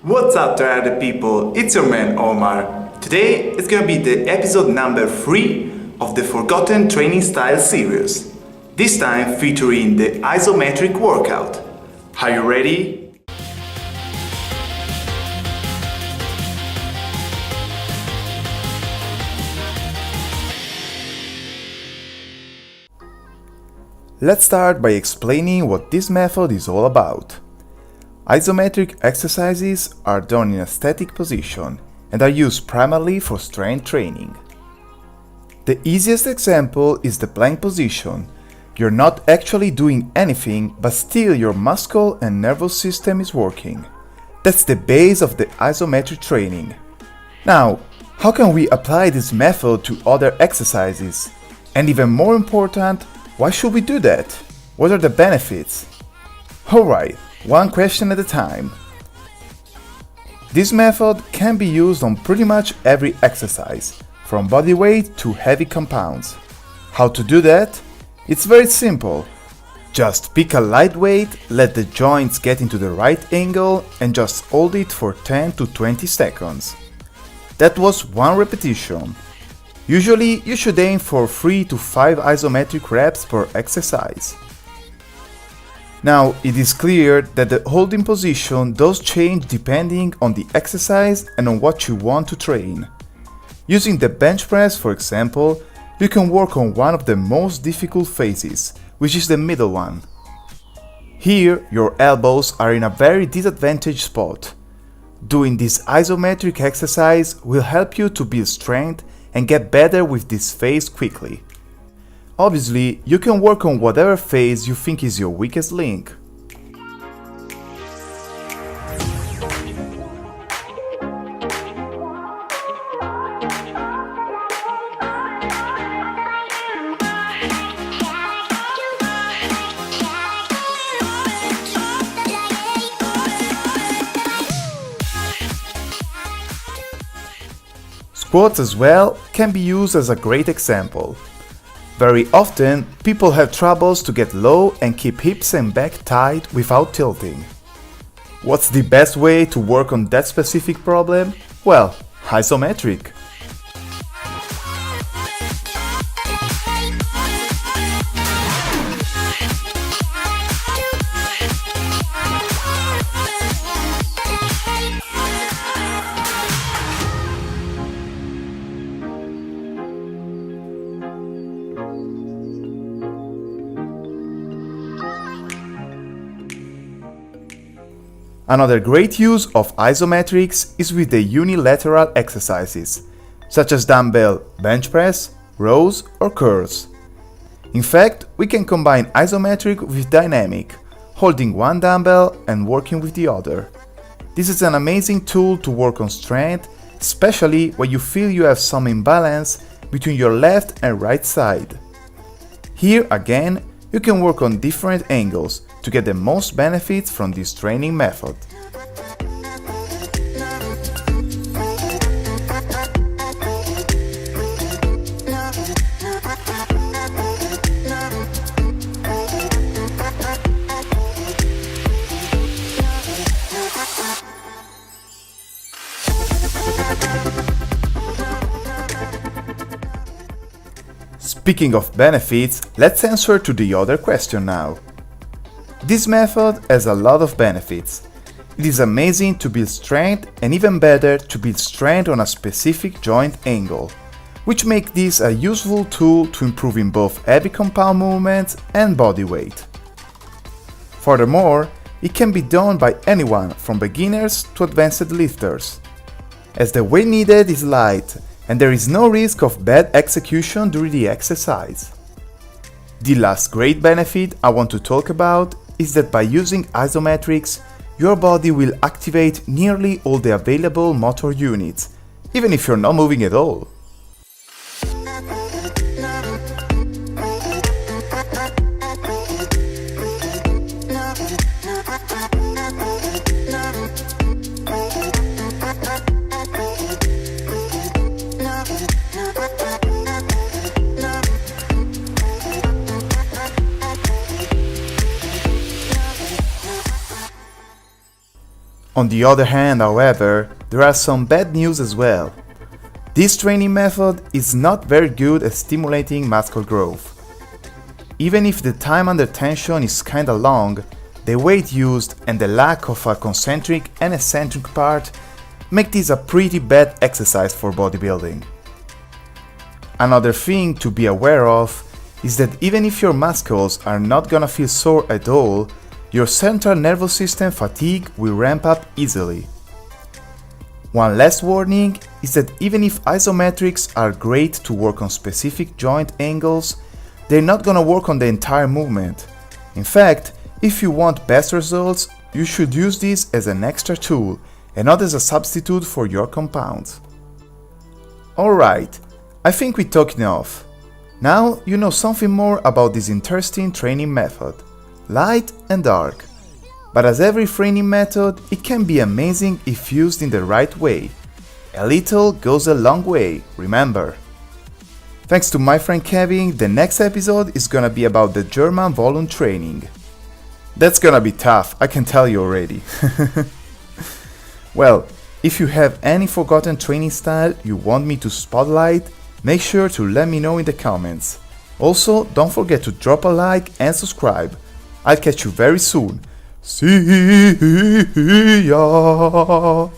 What's up, Tryharder people? It's your man Omar. Today it's gonna be the episode number 3 of the Forgotten Training Style series. This time featuring the isometric workout. Are you ready? Let's start by explaining what this method is all about. Isometric exercises are done in a static position and are used primarily for strength training. The easiest example is the plank position. You're not actually doing anything, but still your muscle and nervous system is working. That's the base of the isometric training. Now, how can we apply this method to other exercises? And even more important, why should we do that? What are the benefits? Alright, one question at a time. This method can be used on pretty much every exercise, from bodyweight to heavy compounds. How to do that? It's very simple. Just pick a light weight, let the joints get into the right angle and just hold it for 10 to 20 seconds. That was one repetition. Usually, you should aim for 3 to 5 isometric reps per exercise. Now, it is clear that the holding position does change depending on the exercise and on what you want to train. Using the bench press, for example, you can work on one of the most difficult phases, which is the middle one. Here, your elbows are in a very disadvantaged spot. Doing this isometric exercise will help you to build strength and get better with this phase quickly. Obviously, you can work on whatever phase you think is your weakest link. Squats as well can be used as a great example. Very often, people have troubles to get low and keep hips and back tight without tilting. What's the best way to work on that specific problem? Well, isometric. Another great use of isometrics is with the unilateral exercises, such as dumbbell bench press, rows, or curls. In fact, we can combine isometric with dynamic, holding one dumbbell and working with the other. This is an amazing tool to work on strength, especially when you feel you have some imbalance between your left and right side. Here again, you can work on different angles to get the most benefits from this training method. Speaking of benefits, let's answer to the other question now. This method has a lot of benefits. It is amazing to build strength and even better to build strength on a specific joint angle, which make this a useful tool to improve in both heavy compound movements and body weight. Furthermore, it can be done by anyone from beginners to advanced lifters, as the weight needed is light and there is no risk of bad execution during the exercise. The last great benefit I want to talk about is that by using isometrics, your body will activate nearly all the available motor units, even if you're not moving at all. On the other hand, however, there are some bad news as well. This training method is not very good at stimulating muscle growth. Even if the time under tension is kinda long, the weight used and the lack of a concentric and eccentric part make this a pretty bad exercise for bodybuilding. Another thing to be aware of is that even if your muscles are not gonna feel sore at all, your central nervous system fatigue will ramp up easily. One last warning is that even if isometrics are great to work on specific joint angles, they're not gonna work on the entire movement. In fact, if you want best results, you should use this as an extra tool and not as a substitute for your compounds. Alright, I think we talked enough. Now you know something more about this interesting training method, light and dark. But as every training method, it can be amazing if used in the right way. A little goes a long way, remember. Thanks to my friend Kevin, the next episode is gonna be about the German volume training. That's gonna be tough, I can tell you already. Well, if you have any forgotten training style you want me to spotlight, make sure to let me know in the comments. Also, don't forget to drop a like and subscribe. I'll catch you very soon. See ya!